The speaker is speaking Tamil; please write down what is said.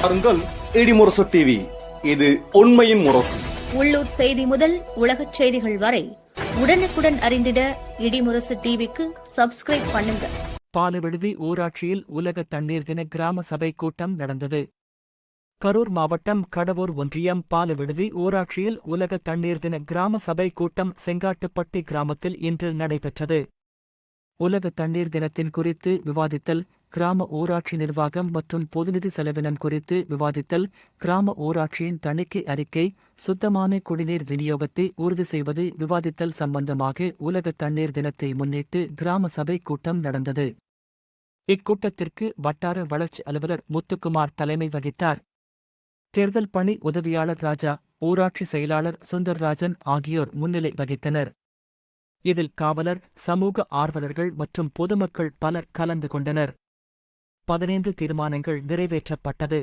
பாருங்கள் இடிமுரசு டிவி. இது உண்மையின் முரசு. உள்ளூர் செய்தி முதல் உலகச் செய்திகள் வரை உடனுக்குடன் அறிந்திட இடிமுரசு டிவிக்கு சப்ஸ்கிரைப் பண்ணுங்க. பாலவிடுதி ஊராட்சியில் உலக தண்ணீர் தின கிராம சபை கூட்டம் நடந்தது. கரூர் மாவட்டம் கடவூர் ஒன்றியம் பாலவிடுதி ஊராட்சியில் உலக தண்ணீர் தின கிராம சபை கூட்டம் செங்காட்டுப்பட்டி கிராமத்தில் இன்று நடைபெற்றது. உலக தண்ணீர் தினத்தின் குறித்து விவாதித்தல், கிராம ஊராட்சி நிர்வாகம் மற்றும் பொதுநிதி செலவினம் குறித்து விவாதித்தல், கிராம ஊராட்சியின் தணிக்கை அறிக்கை, சுத்தமான குடிநீர் விநியோகத்தை உறுதி செய்வது விவாதித்தல் சம்பந்தமாக உலக தண்ணீர் தினத்தை முன்னிட்டு கிராம சபை கூட்டம் நடந்தது. இக்கூட்டத்திற்கு வட்டார வளர்ச்சி அலுவலர் முத்துக்குமார் தலைமை வகித்தார். தேர்தல் பணி உதவியாளர் ராஜா, ஊராட்சி செயலாளர் சுந்தர்ராஜன் ஆகியோர் முன்னிலை வகித்தனர். இதில் காவலர், சமூக ஆர்வலர்கள் மற்றும் பொதுமக்கள் பலர் கலந்து கொண்டனர். 15 தீர்மானங்கள் நிறைவேற்றப்பட்டது.